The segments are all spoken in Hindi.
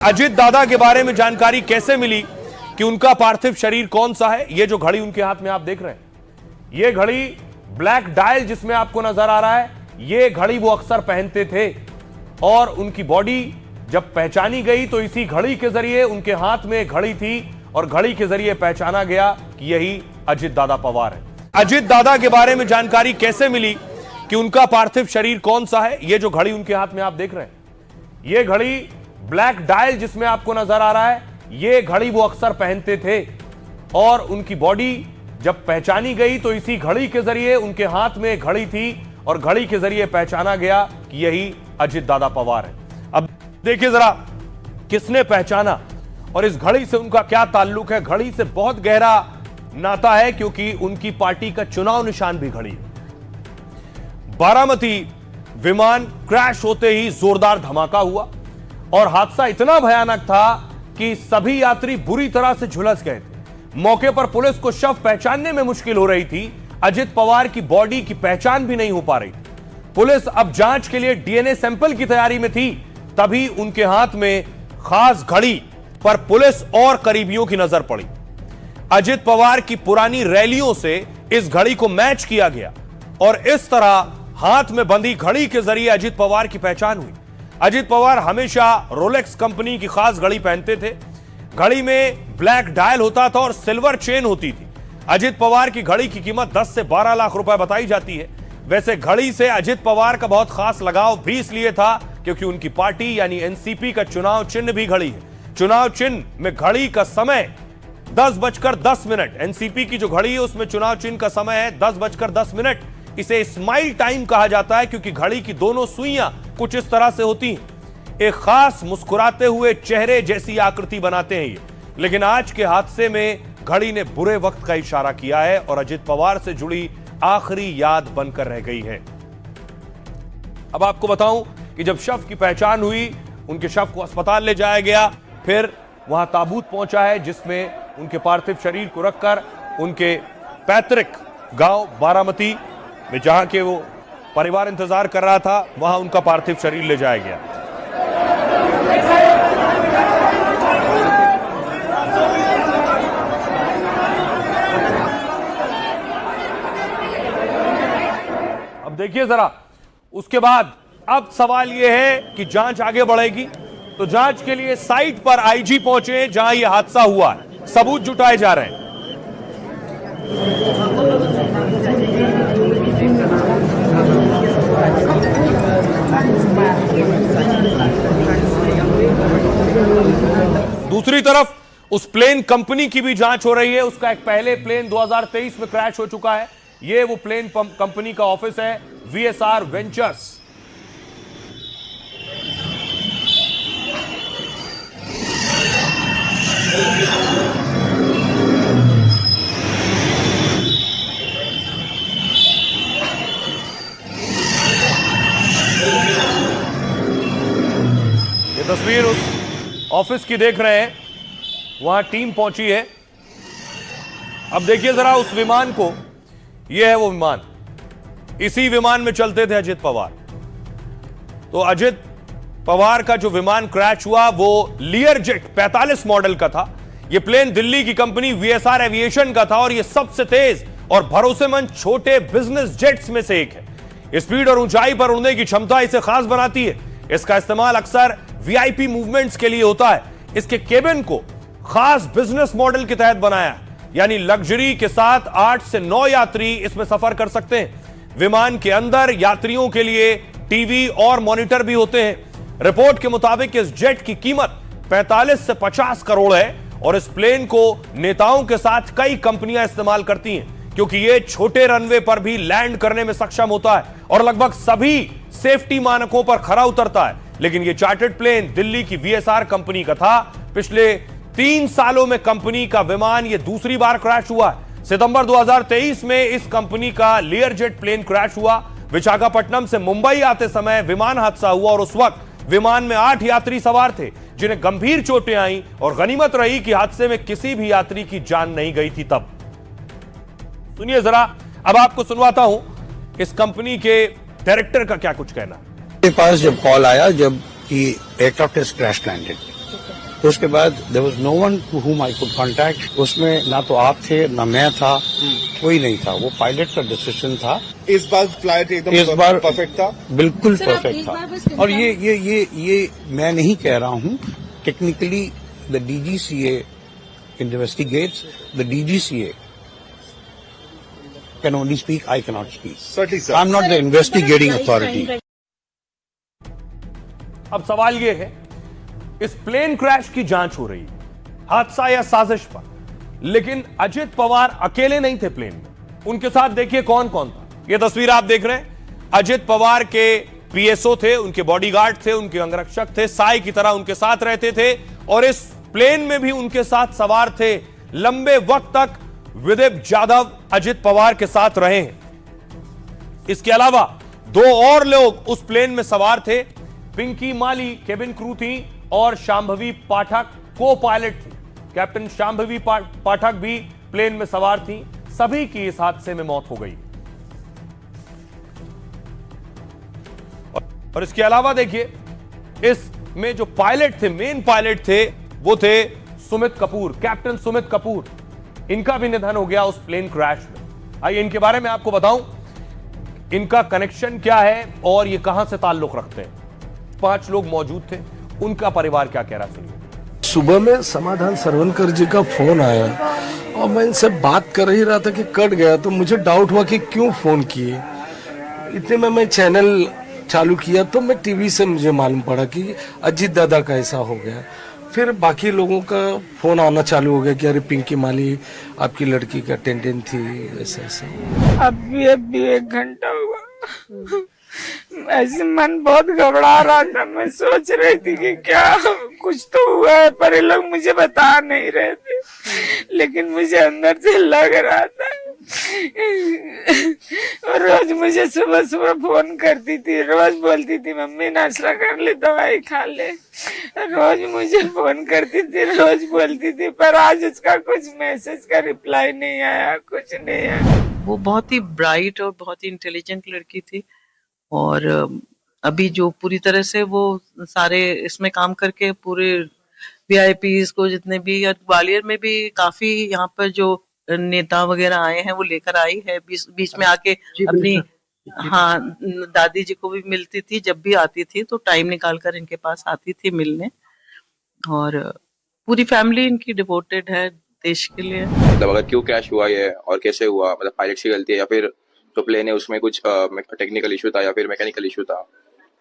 अजित दादा के बारे में जानकारी कैसे मिली कि उनका पार्थिव शरीर कौन सा है? ये जो घड़ी उनके हाथ में आप देख रहे हैं, ये घड़ी ब्लैक डायल जिसमें आपको नजर आ रहा है, ये घड़ी वो अक्सर पहनते थे और उनकी बॉडी जब पहचानी गई तो इसी घड़ी के जरिए उनके हाथ में घड़ी थी और घड़ी के जरिए पहचाना गया कि यही अजित दादा पवार है। अजित दादा के बारे में जानकारी कैसे मिली कि उनका पार्थिव शरीर कौन सा है? ये जो घड़ी उनके हाथ में आप देख रहे हैं, ये घड़ी ब्लैक डायल जिसमें आपको नजर आ रहा है, ये घड़ी वो अक्सर पहनते थे और उनकी बॉडी जब पहचानी गई तो इसी घड़ी के जरिए उनके हाथ में घड़ी थी और घड़ी के जरिए पहचाना गया कि यही अजित दादा पवार है। अब देखिए जरा किसने पहचाना और इस घड़ी से उनका क्या ताल्लुक है। घड़ी से बहुत गहरा नाता है क्योंकि उनकी पार्टी का चुनाव निशान भी घड़ी है। बारामती विमान क्रैश होते ही जोरदार धमाका हुआ और हादसा इतना भयानक था कि सभी यात्री बुरी तरह से झुलस गए थे। मौके पर पुलिस को शव पहचानने में मुश्किल हो रही थी। अजित पवार की बॉडी की पहचान भी नहीं हो पा रही थी। पुलिस अब जांच के लिए डीएनए सैंपल की तैयारी में थी, तभी उनके हाथ में खास घड़ी पर पुलिस और करीबियों की नजर पड़ी। अजित पवार की पुरानी रैलियों से इस घड़ी को मैच किया गया और इस तरह हाथ में बंधी घड़ी के जरिए अजित पवार की पहचान हुई। अजित पवार हमेशा रोलेक्स कंपनी की खास घड़ी पहनते थे। घड़ी में ब्लैक डायल होता था और सिल्वर चेन होती थी। अजित पवार की घड़ी की कीमत 10 से 12 लाख रुपए बताई जाती है। वैसे घड़ी से अजित पवार का बहुत खास लगाव भी इसलिए था क्योंकि उनकी पार्टी यानी एनसीपी का चुनाव चिन्ह भी घड़ी है। चुनाव चिन्ह में घड़ी का समय 10:10। एनसीपी की जो घड़ी है उसमें चुनाव चिन्ह का समय है 10:10। इसे स्माइल टाइम कहा जाता है क्योंकि घड़ी की दोनों सुइयां कुछ इस तरह से होती हैं। एक खास मुस्कुराते हुए चेहरे जैसी आकृति बनाते हैं ये। लेकिन आज के हादसे में घड़ी ने बुरे वक्त का इशारा किया है और अजित पवार से जुड़ी आखिरी याद बनकर रह गई है। अब आपको बताऊं कि जब शव की पहचान हुई, उनके शव को अस्पताल ले जाया गया, फिर वहां ताबूत पहुंचा है जिसमें उनके पार्थिव शरीर को रखकर उनके पैतृक गांव बारामती में, जहां के वो परिवार इंतजार कर रहा था, वहां उनका पार्थिव शरीर ले जाया गया। अब देखिए जरा उसके बाद अब सवाल यह है कि जांच आगे बढ़ेगी तो जांच के लिए साइट पर आईजी पहुंचे जहां यह हादसा हुआ है। सबूत जुटाए जा रहे हैं। दूसरी तरफ उस प्लेन कंपनी की भी जांच हो रही है। उसका एक पहले प्लेन 2023 में क्रैश हो चुका है। यह वो प्लेन कंपनी का ऑफिस है, वीएसआर वेंचर्स। ये तस्वीर उस ऑफिस की देख रहे हैं, वहां टीम पहुंची है। अब देखिए जरा उस विमान को, यह है वो विमान, इसी विमान में चलते थे अजित पवार। तो अजित पवार का जो विमान क्रैश हुआ वो लियरजेट 45 मॉडल का था। यह प्लेन दिल्ली की कंपनी वीएसआर एविएशन का था और यह सबसे तेज और भरोसेमंद छोटे बिजनेस जेट्स में से एक है। स्पीड और ऊंचाई पर उड़ने की क्षमता इसे खास बनाती है। इसका इस्तेमाल अक्सर वीआईपी मूवमेंट्स के लिए होता है। इसके केबिन को खास बिजनेस मॉडल के तहत बनाया, यानी लग्जरी के साथ 8 से 9 यात्री इसमें सफर कर सकते हैं। विमान के अंदर यात्रियों के लिए टीवी और मॉनिटर भी होते हैं। रिपोर्ट के मुताबिक इस जेट की कीमत 45 से 50 करोड़ है और इस प्लेन को नेताओं के साथ कई कंपनियां इस्तेमाल करती हैं क्योंकि यह छोटे रनवे पर भी लैंड करने में सक्षम होता है और लगभग सभी सेफ्टी मानकों पर खरा उतरता है। लेकिन यह चार्टर्ड प्लेन दिल्ली की वीएसआर कंपनी का था। पिछले 3 सालों में कंपनी का विमान यह दूसरी बार क्रैश हुआ है। सितंबर 2023 में इस कंपनी का लियरजेट प्लेन क्रैश हुआ। विशाखापट्टनम से मुंबई आते समय विमान हादसा हुआ और उस वक्त विमान में 8 यात्री सवार थे जिन्हें गंभीर चोटें आईं और गनीमत रही कि हादसे में किसी भी यात्री की जान नहीं गई थी। तब सुनिए जरा, अब आपको सुनवाता हूं इस कंपनी के डायरेक्टर का क्या कुछ कहना। मेरे पास जब कॉल आया जब कि एयरक्राफ्ट इज क्रैश लैंडेड, तो उसके बाद there was no one to whom I could contact. उसमें ना तो आप थे ना मैं था, कोई नहीं था। वो पायलट का डिसीजन था। इस बार फ्लाइट एकदम परफेक्ट था, बिल्कुल परफेक्ट था। और ये मैं नहीं कह रहा हूँ, technically the DGCA investigates, the DGCA can only speak, I cannot speak. Certainly, sir. I'm not the investigating authority. अब सवाल यह है, इस प्लेन क्रैश की जांच हो रही है, हादसा या साजिश पर, लेकिन अजित पवार अकेले नहीं थे प्लेन में। उनके साथ देखिए कौन कौन था। यह तस्वीर आप देख रहे हैं, अजित पवार के पीएसओ थे, उनके बॉडीगार्ड थे, उनके अंगरक्षक थे, साई की तरह उनके साथ रहते थे, और इस प्लेन में भी उनके साथ सवार थे। लंबे वक्त तक विदीप जाधव अजित पवार के साथ रहे हैं। इसके अलावा दो और लोग उस प्लेन में सवार थे। पिंकी माली केबिन क्रू थी और शांभवी पाठक को पायलट थी। कैप्टन शांभवी पाठक भी प्लेन में सवार थी। सभी की इस हादसे में मौत हो गई। और इसके अलावा देखिए, इसमें जो पायलट थे, मेन पायलट थे, वो थे सुमित कपूर, कैप्टन सुमित कपूर। इनका भी निधन हो गया उस प्लेन क्रैश में। आइए इनके बारे में आपको बताऊं, इनका कनेक्शन क्या है और ये कहां से ताल्लुक रखते हैं। 5 लोग मौजूद थे, उनका परिवार क्या कह रहा, सुनिए। सुबह में समाधान सरवनकर जी का फोन आया और मैं इनसे बात कर ही रहा था कि कट गया, तो मुझे डाउट हुआ कि क्यों फोन किए। इतने में मैं चैनल चालू किया तो मैं टीवी से मुझे मालूम पड़ा कि अजीत दादा का ऐसा हो गया। फिर बाकी लोगों का फोन आना चालू हो गया कि अरे पिंकी माली आपकी लड़की का अटेंडेंट थी, ऐसा ऐसा। अभी 1 घंटा हुआ। ऐसे मन बहुत घबरा रहा था। मैं सोच रही थी कि क्या कुछ तो हुआ है, पर ये लोग मुझे बता नहीं रहे थे, लेकिन मुझे अंदर से लग रहा था। और रोज मुझे सुबह सुबह फोन करती थी, रोज बोलती थी मम्मी नाश्ता कर ले, दवाई खा ले। रोज मुझे फोन करती थी, रोज बोलती थी, पर आज उसका कुछ मैसेज का रिप्लाई नहीं आया, कुछ नहीं आया। वो बहुत ही ब्राइट और बहुत ही इंटेलिजेंट लड़की थी, और अभी जो पूरी तरह से वो सारे इसमें काम करके पूरे वीआईपीज को जितने भी, ग्वालियर में भी काफी यहाँ पर जो नेता वगैरह आए हैं वो लेकर आई है। बीच में आके अपनी दादी जी को भी मिलती थी, जब भी आती थी तो टाइम निकाल कर इनके पास आती थी मिलने, और पूरी फैमिली इनकी डिवोटेड है देश के लिए। मतलब अगर क्यों क्रैश हुआ ये और कैसे हुआ, मतलब पायलट की गलती है या फिर जो प्लेन है उसमें कुछ टेक्निकल इशू था या फिर मैकेनिकल इशू था,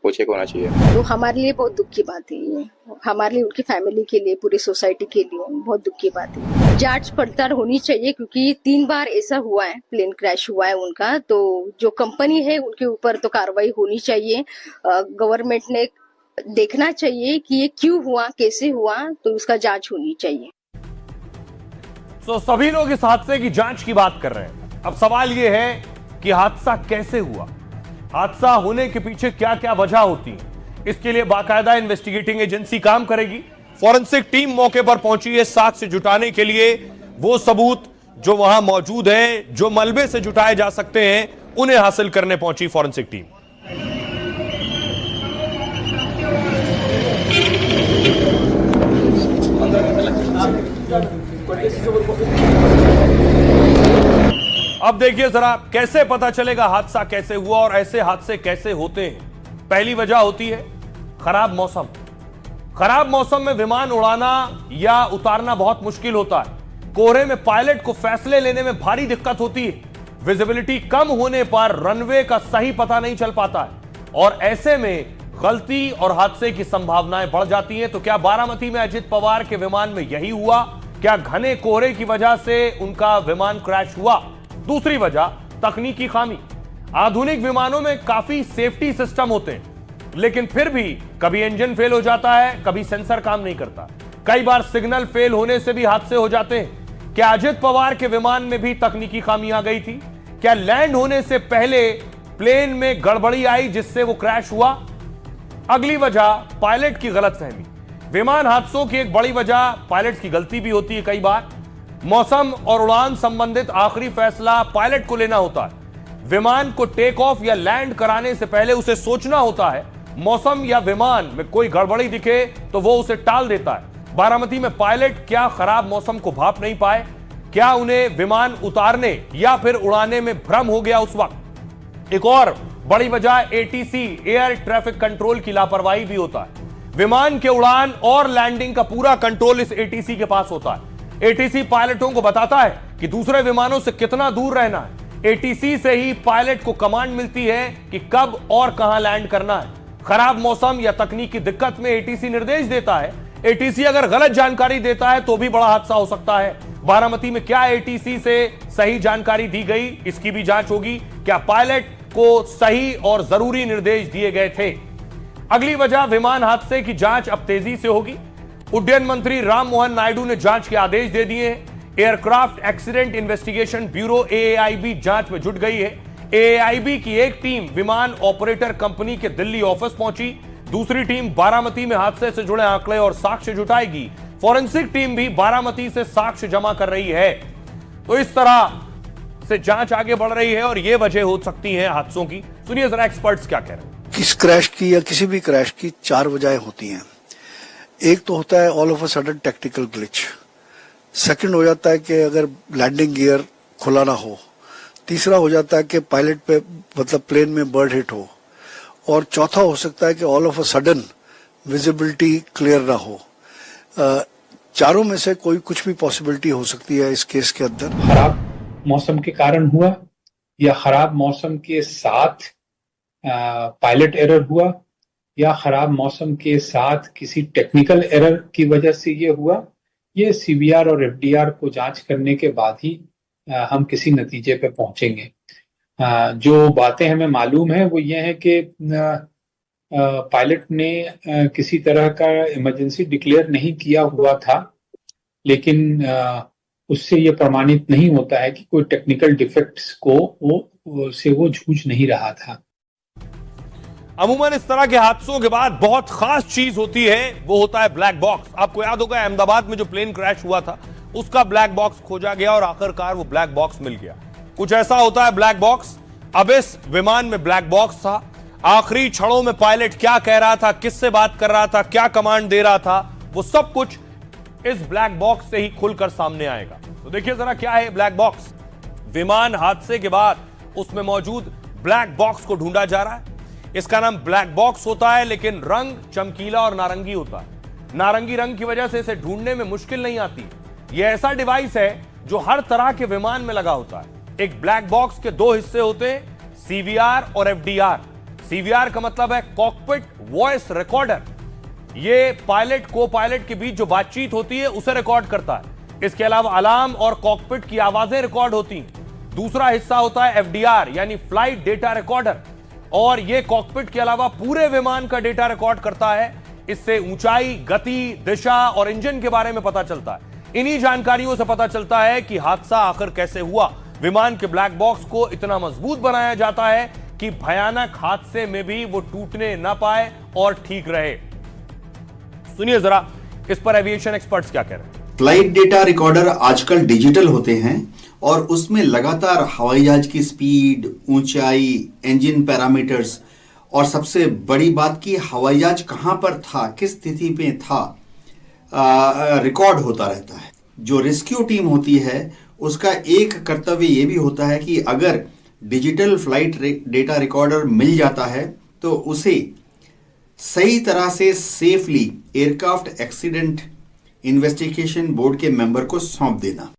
वो चेक होना चाहिए। तो हमारे लिए बहुत दुख की बात है ये, हमारे लिए, उनकी फैमिली के लिए, पूरी सोसाइटी के लिए बहुत दुख की बात है। जांच पड़ताल होनी चाहिए, क्योंकि 3 बार ऐसा हुआ है, प्लेन क्रैश हुआ है उनका, तो जो कंपनी है उनके ऊपर तो कार्रवाई होनी चाहिए। गवर्नमेंट ने देखना चाहिए कि ये क्यों हुआ, कैसे हुआ, तो उसका जांच होनी चाहिए। तो सभी लोग इस हादसे की जांच की बात कर रहे हैं। अब सवाल यह है कि हादसा कैसे हुआ, हादसा होने के पीछे क्या क्या वजह होती है। इसके लिए बाकायदा इन्वेस्टिगेटिंग एजेंसी काम करेगी। फॉरेंसिक टीम मौके पर पहुंची है साक्ष्य जुटाने के लिए। वो सबूत जो वहां मौजूद हैं, जो मलबे से जुटाए जा सकते हैं, उन्हें हासिल करने पहुंची फॉरेंसिक टीम। अब देखिए जरा कैसे पता चलेगा हादसा कैसे हुआ और ऐसे हादसे कैसे होते हैं। पहली वजह होती है खराब मौसम। खराब मौसम में विमान उड़ाना या उतारना बहुत मुश्किल होता है। कोहरे में पायलट को फैसले लेने में भारी दिक्कत होती है। विजिबिलिटी कम होने पर रनवे का सही पता नहीं चल पाता है और ऐसे में गलती और हादसे की संभावनाएं बढ़ जाती हैं। तो क्या बारामती में अजित पवार के विमान में यही हुआ? क्या घने कोहरे की वजह से उनका विमान क्रैश हुआ? दूसरी वजह तकनीकी खामी। आधुनिक विमानों में काफी सेफ्टी सिस्टम होते हैं, लेकिन फिर भी कभी इंजन फेल हो जाता है, कभी सेंसर काम नहीं करता, कई बार सिग्नल फेल होने से भी हादसे हो जाते हैं। क्या अजित पवार के विमान में भी तकनीकी खामी आ गई थी? क्या लैंड होने से पहले प्लेन में गड़बड़ी आई जिससे वो क्रैश हुआ? अगली वजह पायलट की गलतफहमी। विमान हादसों की एक बड़ी वजह पायलट की गलती भी होती है। कई बार मौसम और उड़ान संबंधित आखिरी फैसला पायलट को लेना होता है। विमान को टेक ऑफ या लैंड कराने से पहले उसे सोचना होता है मौसम या विमान में कोई गड़बड़ी दिखे तो वो उसे टाल देता है। बारामती में पायलट क्या खराब मौसम को भाप नहीं पाए? क्या उन्हें विमान उतारने या फिर उड़ाने में भ्रम हो गया उस वक्त? एक और बड़ी वजह एटीसी एयर ट्रैफिक कंट्रोल की लापरवाही भी होता है। विमान के उड़ान और लैंडिंग का पूरा कंट्रोल इस एटीसी के पास होता है। एटीसी पायलटों को बताता है कि दूसरे विमानों से कितना दूर रहना है। एटीसी से ही पायलट को कमांड मिलती है कि कब और कहां लैंड करना है। खराब मौसम या तकनीकी दिक्कत में एटीसी निर्देश देता है। एटीसी अगर गलत जानकारी देता है तो भी बड़ा हादसा हो सकता है। बारामती में क्या एटीसी से सही जानकारी दी गई, इसकी भी जांच होगी। क्या पायलट को सही और जरूरी निर्देश दिए गए थे? अगली वजह विमान हादसे की जांच अब तेजी से होगी। उड्डयन मंत्री राम मोहन नायडू ने जांच के आदेश दे दिए हैं। एयरक्राफ्ट एक्सीडेंट इन्वेस्टिगेशन ब्यूरो एएआईबी जांच में जुट गई है। एएआईबी की एक टीम विमान ऑपरेटर कंपनी के दिल्ली ऑफिस पहुंची। दूसरी टीम बारामती में हादसे से जुड़े आंकड़े और साक्ष्य जुटाएगी। फॉरेंसिक टीम भी बारामती से साक्ष्य जमा कर रही है। तो इस तरह से जांच आगे बढ़ रही है और यह वजह हो सकती है हादसों की। सुनिए जरा एक्सपर्ट्स क्या कह रहे हैं। किस क्रैश की या किसी भी क्रैश की 4 वजहें होती हैं। एक तो होता है all of a sudden technical glitch. Second हो जाता है कि अगर लैंडिंग गियर खुला ना हो। तीसरा हो जाता है कि पायलट पे मतलब प्लेन में बर्ड हिट हो। और चौथा हो सकता है कि all of a sudden visibility clear ना हो। चारों में से कोई कुछ भी पॉसिबिलिटी हो सकती है इस केस के अंदर। खराब मौसम के कारण हुआ या खराब मौसम के साथ पायलट एरर हुआ या खराब मौसम के साथ किसी टेक्निकल एरर की वजह से ये हुआ, ये सीवीआर और एफडीआर को जांच करने के बाद ही हम किसी नतीजे पे पहुंचेंगे। जो बातें हमें मालूम है वो ये है कि पायलट ने किसी तरह का इमरजेंसी डिक्लेयर नहीं किया हुआ था, लेकिन उससे ये प्रमाणित नहीं होता है कि कोई टेक्निकल डिफेक्ट्स को वो जूझ नहीं रहा था। अमूमन इस तरह के हादसों के बाद बहुत खास चीज होती है, वो होता है ब्लैक बॉक्स। आपको याद होगा अहमदाबाद में जो प्लेन क्रैश हुआ था उसका ब्लैक बॉक्स खोजा गया और आखिरकार वो ब्लैक बॉक्स मिल गया। कुछ ऐसा होता है ब्लैक बॉक्स। अब इस विमान में ब्लैक बॉक्स था। आखिरी क्षणों में पायलट क्या कह रहा था, किससे बात कर रहा था, क्या कमांड दे रहा था, वो सब कुछ इस ब्लैक बॉक्स से ही खुलकर सामने आएगा। तो देखिए जरा क्या है ब्लैक बॉक्स। विमान हादसे के बाद उसमें मौजूद ब्लैक बॉक्स को ढूंढा जा रहा है। इसका नाम ब्लैक बॉक्स होता है, लेकिन रंग चमकीला और नारंगी होता है। नारंगी रंग की वजह से इसे ढूंढने में मुश्किल नहीं आती। यह ऐसा डिवाइस है जो हर तरह के विमान में लगा होता है। एक ब्लैक बॉक्स के 2 हिस्से होते हैं, सीवीआर और एफडीआर। सीवीआर का मतलब है कॉकपिट वॉइस रिकॉर्डर। यह पायलट को पायलट के बीच जो बातचीत होती है उसे रिकॉर्ड करता है। इसके अलावा अलार्म और कॉकपिट की आवाजें रिकॉर्ड होती हैं। दूसरा हिस्सा होता है एफडीआर यानी फ्लाइट डेटा रिकॉर्डर, और यह कॉकपिट के अलावा पूरे विमान का डेटा रिकॉर्ड करता है। इससे ऊंचाई, गति, दिशा और इंजन के बारे में पता चलता है। इन्हीं जानकारियों से पता चलता है कि हादसा आखिर कैसे हुआ। विमान के ब्लैक बॉक्स को इतना मजबूत बनाया जाता है कि भयानक हादसे में भी वो टूटने ना पाए और ठीक रहे। सुनिए जरा इस पर एविएशन एक्सपर्ट्स क्या कह रहे हैं। फ्लाइट डेटा रिकॉर्डर आजकल डिजिटल होते हैं और उसमें लगातार हवाई जहाज की स्पीड, ऊंचाई, इंजन पैरामीटर्स और सबसे बड़ी बात की हवाई जहाज कहां पर था, किस स्थिति में था, रिकॉर्ड होता रहता है। जो रेस्क्यू टीम होती है उसका एक कर्तव्य यह भी होता है कि अगर डिजिटल फ्लाइट डेटा रिकॉर्डर मिल जाता है तो उसे सही तरह से safely aircraft accident investigation board के मेंबर को सौंप देना।